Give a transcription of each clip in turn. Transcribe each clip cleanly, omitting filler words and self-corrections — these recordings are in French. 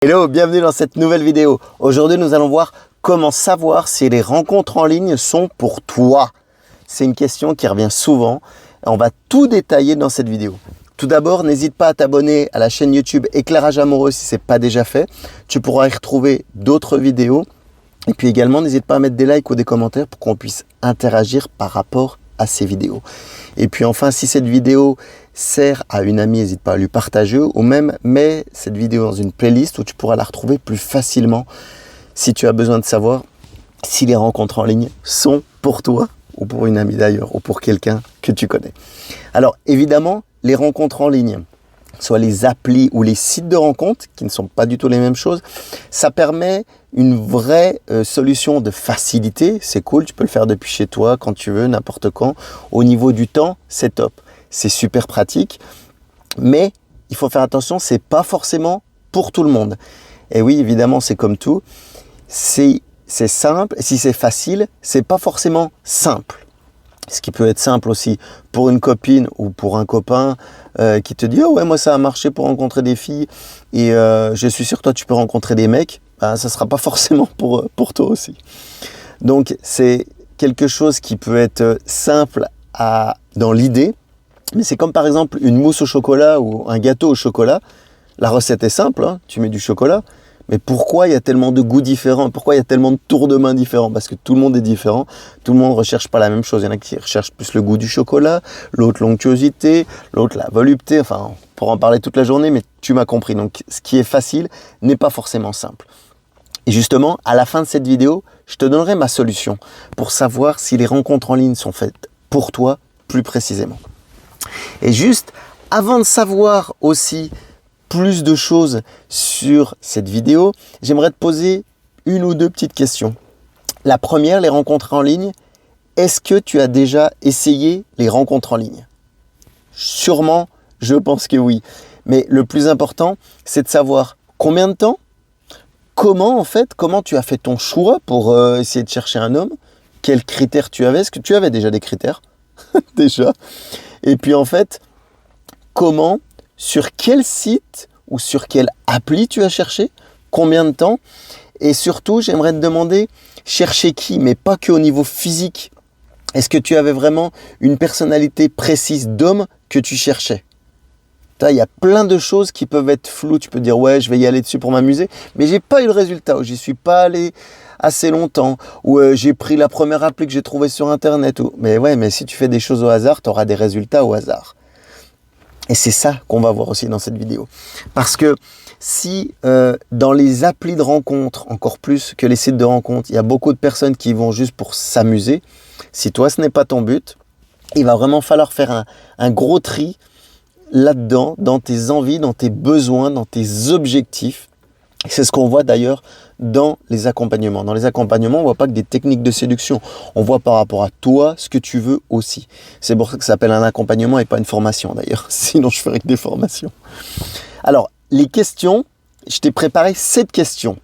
Hello, bienvenue dans cette nouvelle vidéo. Aujourd'hui, nous allons voir comment savoir si les rencontres en ligne sont pour toi. C'est une question qui revient souvent. On va tout détailler dans cette vidéo. Tout d'abord, n'hésite pas à t'abonner à la chaîne YouTube Éclairage Amoureux si ce n'est pas déjà fait. Tu pourras y retrouver d'autres vidéos. Et puis également, n'hésite pas à mettre des likes ou des commentaires pour qu'on puisse interagir par rapport à ces vidéos. Et puis enfin, si cette vidéo sert à une amie, n'hésite pas à lui partager ou même mets cette vidéo dans une playlist où tu pourras la retrouver plus facilement si tu as besoin de savoir si les rencontres en ligne sont pour toi ou pour une amie d'ailleurs ou pour quelqu'un que tu connais. Alors évidemment, les rencontres en ligne, soit les applis ou les sites de rencontres, qui ne sont pas du tout les mêmes choses, ça permet une vraie solution de facilité. C'est cool, tu peux le faire depuis chez toi, quand tu veux, n'importe quand. Au niveau du temps, c'est top. C'est super pratique, mais il faut faire attention, c'est pas forcément pour tout le monde. Et oui, évidemment, c'est comme tout. C'est simple, si c'est facile, c'est pas forcément simple. Ce qui peut être simple aussi pour une copine ou pour un copain qui te dit « Oh ouais, moi ça a marché pour rencontrer des filles et je suis sûr que toi tu peux rencontrer des mecs. » Ça ne sera pas forcément pour toi aussi. Donc c'est quelque chose qui peut être simple dans l'idée, mais c'est comme par exemple une mousse au chocolat ou un gâteau au chocolat. La recette est simple, hein, tu mets du chocolat. Mais pourquoi il y a tellement de goûts différents? Pourquoi il y a tellement de tours de main différents? Parce que tout le monde est différent. Tout le monde ne recherche pas la même chose. Il y en a qui recherchent plus le goût du chocolat, l'autre l'onctuosité, l'autre la volupté. Enfin, on pourra en parler toute la journée, mais tu m'as compris. Donc, ce qui est facile n'est pas forcément simple. Et justement, à la fin de cette vidéo, je te donnerai ma solution pour savoir si les rencontres en ligne sont faites pour toi plus précisément. Et juste, avant de savoir aussi plus de choses sur cette vidéo, j'aimerais te poser une ou deux petites questions. La première, les rencontres en ligne. Est-ce que tu as déjà essayé les rencontres en ligne? Sûrement, je pense que oui. Mais le plus important, c'est de savoir combien de temps, comment tu as fait ton choix pour essayer de chercher un homme, quels critères tu avais, est-ce que tu avais déjà des critères déjà? Et puis en fait, comment, sur quel site ou sur quelle appli tu as cherché, combien de temps, et surtout j'aimerais te demander, chercher qui, mais pas que au niveau physique. Est-ce que tu avais vraiment une personnalité précise d'homme que tu cherchais? Il y a plein de choses qui peuvent être floues, tu peux dire ouais je vais y aller dessus pour m'amuser, mais j'ai pas eu le résultat, ou j'y suis pas allé assez longtemps, ou j'ai pris la première appli que j'ai trouvée sur internet, mais ouais, mais si tu fais des choses au hasard, tu auras des résultats au hasard. Et c'est ça qu'on va voir aussi dans cette vidéo. Parce que si dans les applis de rencontres, encore plus que les sites de rencontres, il y a beaucoup de personnes qui vont juste pour s'amuser, si toi ce n'est pas ton but, il va vraiment falloir faire un gros tri là-dedans, dans tes envies, dans tes besoins, dans tes objectifs. C'est ce qu'on voit d'ailleurs dans les accompagnements. Dans les accompagnements, on ne voit pas que des techniques de séduction. On voit par rapport à toi ce que tu veux aussi. C'est pour ça que ça s'appelle un accompagnement et pas une formation d'ailleurs. Sinon, je ferais que des formations. Alors, les questions, je t'ai préparé 7 questions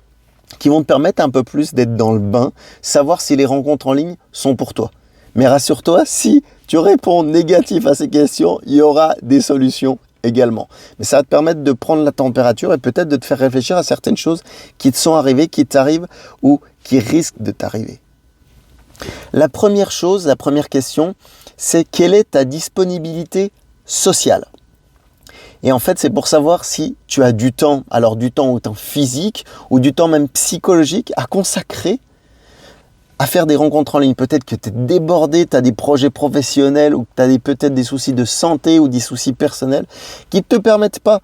qui vont te permettre un peu plus d'être dans le bain, savoir si les rencontres en ligne sont pour toi. Mais rassure-toi, si tu réponds négatif à ces questions, il y aura des solutions également. Mais ça va te permettre de prendre la température et peut-être de te faire réfléchir à certaines choses qui te sont arrivées, qui t'arrivent ou qui risquent de t'arriver. La première chose, la première question, c'est quelle est ta disponibilité sociale? Et en fait, c'est pour savoir si tu as du temps, alors du temps autant physique ou du temps même psychologique à consacrer à faire des rencontres en ligne. Peut-être que tu es débordé, tu as des projets professionnels ou que tu as peut-être des soucis de santé ou des soucis personnels qui ne te permettent pas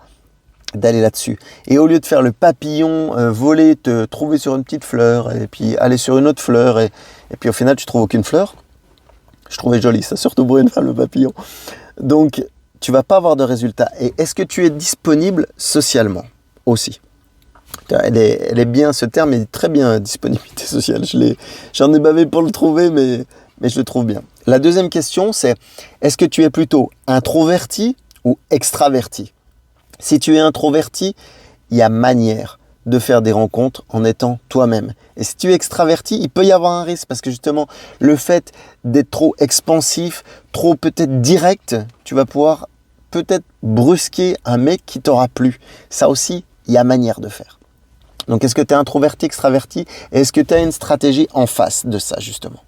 d'aller là-dessus. Et au lieu de faire le papillon, voler, te trouver sur une petite fleur et puis aller sur une autre fleur et puis au final tu trouves aucune fleur. Je trouvais joli ça, surtout pour une femme le papillon. Donc tu vas pas avoir de résultat. Et est-ce que tu es disponible socialement aussi? Elle est bien, ce terme est très bien, disponibilité sociale. J'en ai bavé pour le trouver, mais je le trouve bien. La deuxième question, c'est est-ce que tu es plutôt introverti ou extraverti? Si tu es introverti, il y a manière de faire des rencontres en étant toi-même. Et si tu es extraverti, il peut y avoir un risque parce que justement, le fait d'être trop expansif, trop peut-être direct, tu vas pouvoir peut-être brusquer un mec qui t'aura plu. Ça aussi, il y a manière de faire. Donc, est-ce que tu es introverti, extraverti? Et est-ce que tu as une stratégie en face de ça, justement?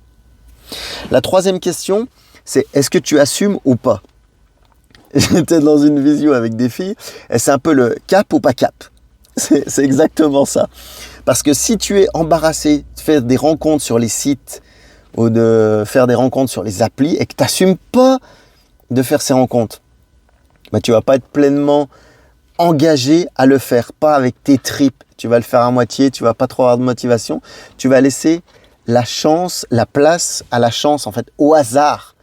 La troisième question, c'est est-ce que tu assumes ou pas? J'étais dans une visio avec des filles et c'est un peu le cap ou pas cap. C'est exactement ça. Parce que si tu es embarrassé de faire des rencontres sur les sites ou de faire des rencontres sur les applis et que tu n'assumes pas de faire ces rencontres, bah, tu ne vas pas être pleinement engagé à le faire, pas avec tes tripes. Tu vas le faire à moitié, tu ne vas pas trop avoir de motivation. Tu vas laisser la chance, la place à la chance, en fait, au hasard.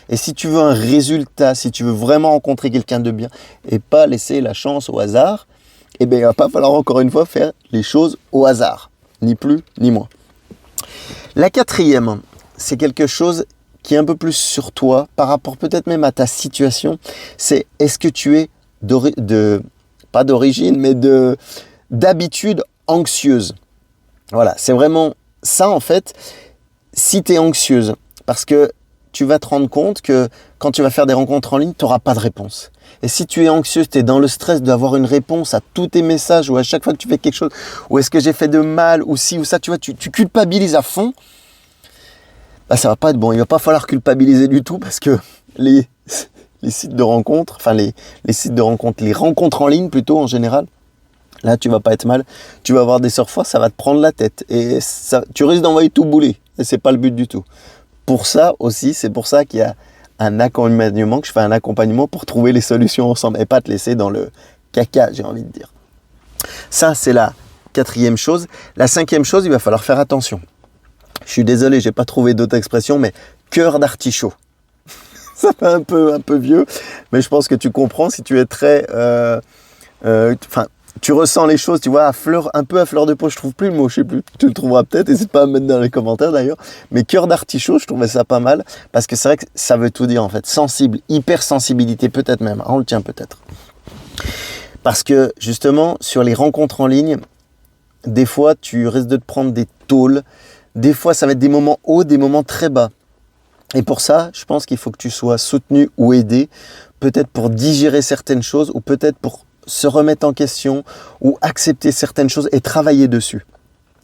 Et si tu veux un résultat, si tu veux vraiment rencontrer quelqu'un de bien et pas laisser la chance au hasard, eh bien, il ne va pas falloir encore une fois faire les choses au hasard, ni plus ni moins. La quatrième, c'est quelque chose qui est un peu plus sur toi, par rapport peut-être même à ta situation, c'est est-ce que tu es pas d'origine, mais d'habitude anxieuse. Voilà, c'est vraiment ça en fait, si tu es anxieuse, parce que tu vas te rendre compte que quand tu vas faire des rencontres en ligne, tu n'auras pas de réponse. Et si tu es anxieuse, tu es dans le stress d'avoir une réponse à tous tes messages ou à chaque fois que tu fais quelque chose, ou est-ce que j'ai fait de mal, ou ci ou ça, tu vois, tu culpabilises à fond, bah, ça va pas être bon. Il va pas falloir culpabiliser du tout parce que les sites de rencontres, enfin les sites de rencontres, les rencontres en ligne plutôt en général, là tu vas pas être mal. Tu vas avoir des surfois, ça va te prendre la tête et ça, tu risques d'envoyer tout bouler. Et c'est pas le but du tout. Pour ça aussi, c'est pour ça qu'il y a un accompagnement, que je fais un accompagnement pour trouver les solutions ensemble et pas te laisser dans le caca, j'ai envie de dire. Ça, c'est la quatrième chose. La cinquième chose, il va falloir faire attention. Je suis désolé, j'ai pas trouvé d'autre expression, mais cœur d'artichaut. Ça fait un peu vieux, mais je pense que tu comprends si tu es très... tu ressens les choses, tu vois, un peu à fleur de peau, je trouve plus le mot, je sais plus, tu le trouveras peut-être, n'hésite pas à me mettre dans les commentaires d'ailleurs, mais cœur d'artichaut, je trouvais ça pas mal, parce que c'est vrai que ça veut tout dire en fait, sensible, hypersensibilité peut-être même, on le tient peut-être. Parce que justement, sur les rencontres en ligne, des fois tu risques de te prendre des tôles, des fois ça va être des moments hauts, des moments très bas. Et pour ça, je pense qu'il faut que tu sois soutenu ou aidé, peut-être pour digérer certaines choses ou peut-être pour se remettre en question ou accepter certaines choses et travailler dessus.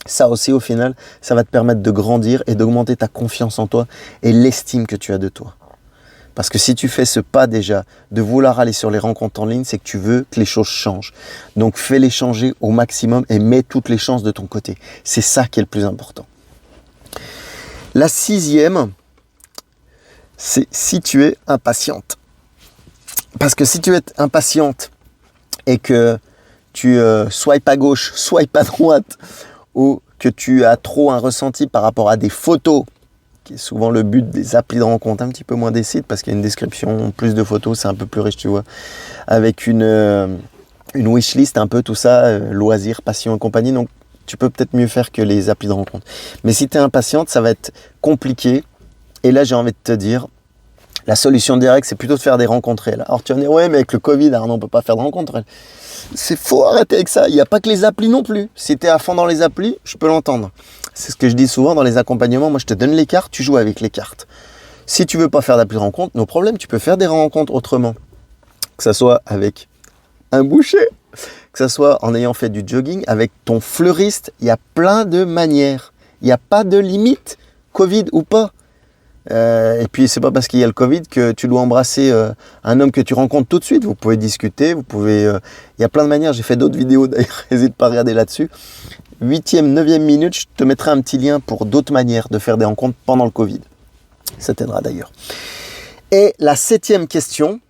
Ça aussi, au final, ça va te permettre de grandir et d'augmenter ta confiance en toi et l'estime que tu as de toi. Parce que si tu fais ce pas déjà de vouloir aller sur les rencontres en ligne, c'est que tu veux que les choses changent. Donc fais-les changer au maximum et mets toutes les chances de ton côté. C'est ça qui est le plus important. La sixième, c'est si tu es impatiente. Parce que si tu es impatiente et que tu swipes à gauche, swipes à droite, ou que tu as trop un ressenti par rapport à des photos, qui est souvent le but des applis de rencontre, un petit peu moins des sites, parce qu'il y a une description, plus de photos, c'est un peu plus riche, tu vois, avec une wishlist, un peu tout ça, loisirs, passion et compagnie, donc tu peux peut-être mieux faire que les applis de rencontre. Mais si tu es impatiente, ça va être compliqué. Et là, j'ai envie de te dire, la solution directe, c'est plutôt de faire des rencontres réelles. Alors tu vas me dire, ouais, mais avec le Covid, on ne peut pas faire de rencontres réelles. C'est faux, arrêtez avec ça. Il n'y a pas que les applis non plus. Si tu es à fond dans les applis, je peux l'entendre. C'est ce que je dis souvent dans les accompagnements. Moi, je te donne les cartes, tu joues avec les cartes. Si tu ne veux pas faire d'appli de rencontre, no problème, tu peux faire des rencontres autrement. Que ce soit avec un boucher, que ce soit en ayant fait du jogging, avec ton fleuriste. Il y a plein de manières. Il n'y a pas de limite, Covid ou pas. Et puis c'est pas parce qu'il y a le Covid que tu dois embrasser un homme que tu rencontres tout de suite. Vous pouvez discuter, vous pouvez. Il y a plein de manières. J'ai fait d'autres vidéos d'ailleurs. N'hésite pas à regarder là-dessus. 8e, 9e minute, je te mettrai un petit lien pour d'autres manières de faire des rencontres pendant le Covid. Ça t'aidera d'ailleurs. Et la 7e question,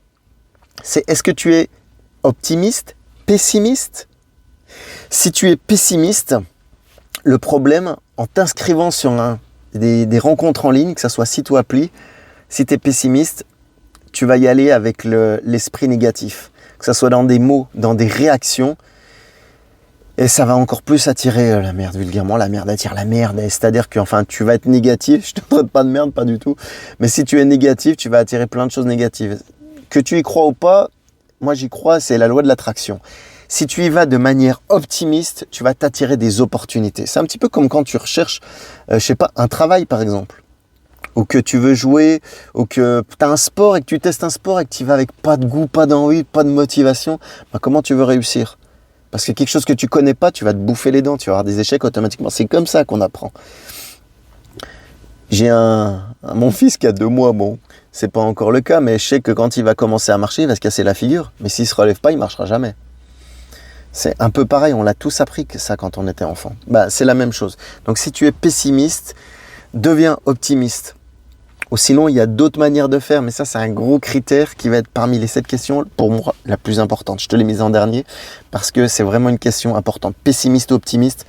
c'est est-ce que tu es optimiste, pessimiste? Si tu es pessimiste, le problème en t'inscrivant sur des rencontres en ligne, que ce soit site ou appli, si tu es pessimiste, tu vas y aller avec l'esprit négatif. Que ce soit dans des mots, dans des réactions, et ça va encore plus attirer la merde, vulgairement. La merde attire la merde, c'est-à-dire que tu vas être négatif, je te traite pas de merde, pas du tout, mais si tu es négatif, tu vas attirer plein de choses négatives. Que tu y crois ou pas, moi j'y crois, c'est la loi de l'attraction. Si tu y vas de manière optimiste, tu vas t'attirer des opportunités. C'est un petit peu comme quand tu recherches, un travail par exemple. Ou que tu veux jouer, ou que tu as un sport et que tu testes un sport et que tu y vas avec pas de goût, pas d'envie, pas de motivation. Comment tu veux réussir? Parce que quelque chose que tu connais pas, tu vas te bouffer les dents, tu vas avoir des échecs automatiquement. C'est comme ça qu'on apprend. J'ai mon fils qui a 2 mois, bon, c'est pas encore le cas, mais je sais que quand il va commencer à marcher, il va se casser la figure. Mais s'il se relève pas, il marchera jamais. C'est un peu pareil, on l'a tous appris que ça quand on était enfant. C'est la même chose. Donc si tu es pessimiste, deviens optimiste. Ou sinon, il y a d'autres manières de faire, mais ça, c'est un gros critère qui va être parmi les 7 questions, pour moi, la plus importante. Je te l'ai mise en dernier, parce que c'est vraiment une question importante. Pessimiste ou optimiste,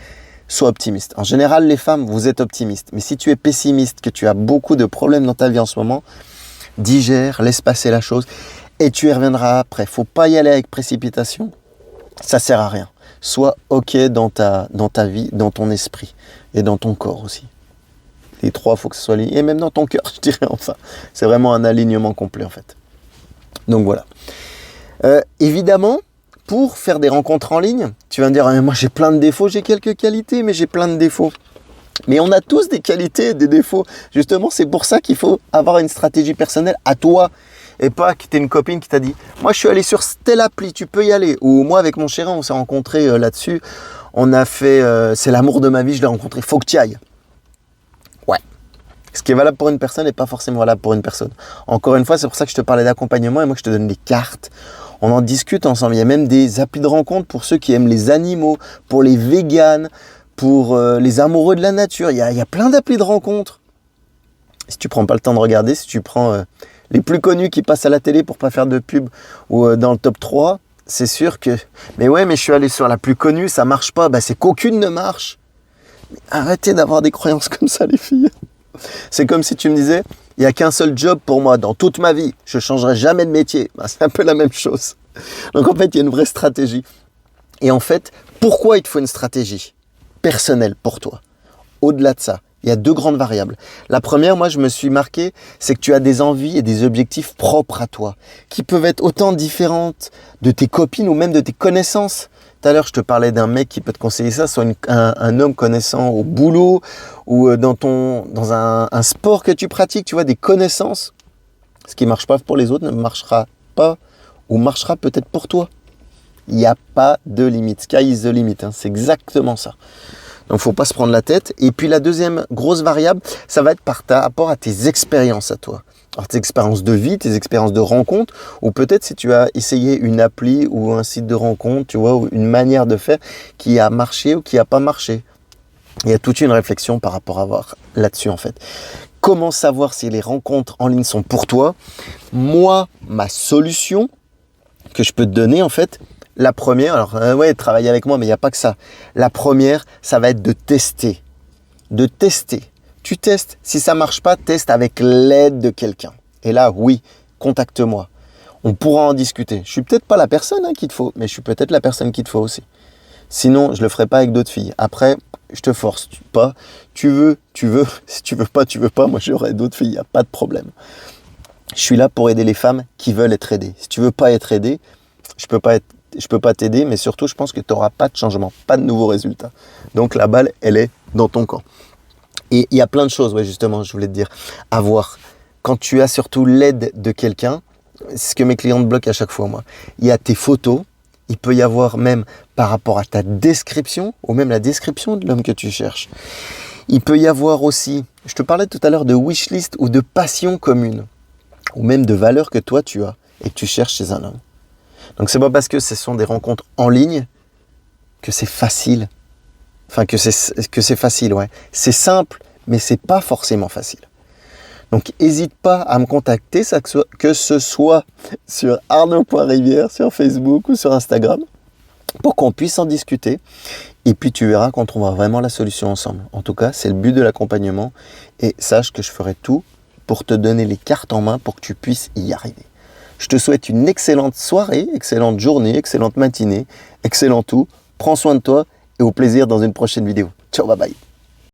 sois optimiste. En général, les femmes, vous êtes optimistes. Mais si tu es pessimiste, que tu as beaucoup de problèmes dans ta vie en ce moment, digère, laisse passer la chose, et tu y reviendras après. Faut pas y aller avec précipitation, ça sert à rien. Sois OK dans ta vie, dans ton esprit, et dans ton corps aussi. Les 3, il faut que ce soit aligné. Et même dans ton cœur, je dirais enfin. C'est vraiment un alignement complet en fait. Donc voilà. Évidemment, pour faire des rencontres en ligne, tu vas me dire, moi j'ai plein de défauts, j'ai quelques qualités, mais j'ai plein de défauts. Mais on a tous des qualités et des défauts. Justement, c'est pour ça qu'il faut avoir une stratégie personnelle à toi. Et pas que tu aies une copine qui t'a dit, moi je suis allé sur telle appli, tu peux y aller. Ou moi avec mon chéri, on s'est rencontrés là-dessus. On a fait, c'est l'amour de ma vie, je l'ai rencontré, faut que tu y ailles. Ouais. Ce qui est valable pour une personne n'est pas forcément valable pour une personne. Encore une fois, c'est pour ça que je te parlais d'accompagnement et moi je te donne des cartes. On en discute ensemble. Il y a même des applis de rencontre pour ceux qui aiment les animaux, pour les véganes, pour les amoureux de la nature. Il y a plein d'applis de rencontre. Si tu prends pas le temps de regarder, si tu prends les plus connus qui passent à la télé pour pas faire de pub ou dans le top 3, c'est sûr que... Mais ouais, mais je suis allé sur la plus connue, ça marche pas. C'est qu'aucune ne marche. Mais arrêtez d'avoir des croyances comme ça, les filles. C'est comme si tu me disais, il n'y a qu'un seul job pour moi dans toute ma vie. Je ne changerai jamais de métier. C'est un peu la même chose. Donc en fait, il y a une vraie stratégie. Et en fait, pourquoi il te faut une stratégie personnelle pour toi? Au-delà de ça, il y a 2 grandes variables. La première, moi, je me suis marqué, c'est que tu as des envies et des objectifs propres à toi, qui peuvent être autant différentes de tes copines ou même de tes connaissances. Tout à l'heure, je te parlais d'un mec qui peut te conseiller ça, soit un homme connaissant au boulot ou dans un sport que tu pratiques, tu vois, des connaissances. Ce qui ne marche pas pour les autres ne marchera pas ou marchera peut-être pour toi. Il n'y a pas de limite. Sky is the limit, hein. C'est exactement ça. Donc, il ne faut pas se prendre la tête. Et puis, la deuxième grosse variable, ça va être par rapport à tes expériences à toi. Alors, tes expériences de vie, tes expériences de rencontre, ou peut-être si tu as essayé une appli ou un site de rencontre, tu vois, ou une manière de faire qui a marché ou qui n'a pas marché. Il y a toute une réflexion par rapport à voir là-dessus, en fait. Comment savoir si les rencontres en ligne sont pour toi? Moi, ma solution que je peux te donner, en fait, la première, alors travailler avec moi, mais il n'y a pas que ça. La première, ça va être de tester. De tester. Tu testes. Si ça ne marche pas, teste avec l'aide de quelqu'un. Et là, oui, contacte-moi. On pourra en discuter. Je ne suis peut-être pas la personne qu'il te faut, mais je suis peut-être la personne qu'il te faut aussi. Sinon, je ne le ferai pas avec d'autres filles. Après, je te force pas. Tu veux. Si tu veux pas. Moi, j'aurai d'autres filles. Il n'y a pas de problème. Je suis là pour aider les femmes qui veulent être aidées. Si tu veux pas être aidé, je peux pas t'aider, mais surtout, je pense que tu n'auras pas de changement, pas de nouveaux résultats. Donc, la balle, elle est dans ton camp. Et il y a plein de choses, justement, je voulais te dire, à voir. Quand tu as surtout l'aide de quelqu'un, c'est ce que mes clientes bloquent à chaque fois, moi. Il y a tes photos, il peut y avoir même par rapport à ta description, ou même la description de l'homme que tu cherches. Il peut y avoir aussi, je te parlais tout à l'heure de wishlist ou de passion commune, ou même de valeurs que toi tu as et que tu cherches chez un homme. Donc c'est pas parce que ce sont des rencontres en ligne que c'est facile. Enfin, que c'est facile, ouais. C'est simple, mais c'est pas forcément facile. Donc, n'hésite pas à me contacter, que ce soit sur arnaud.rivière, sur Facebook ou sur Instagram, pour qu'on puisse en discuter. Et puis, tu verras qu'on trouvera vraiment la solution ensemble. En tout cas, c'est le but de l'accompagnement. Et sache que je ferai tout pour te donner les cartes en main pour que tu puisses y arriver. Je te souhaite une excellente soirée, excellente journée, excellente matinée, excellent tout. Prends soin de toi. Et au plaisir dans une prochaine vidéo. Ciao, bye bye.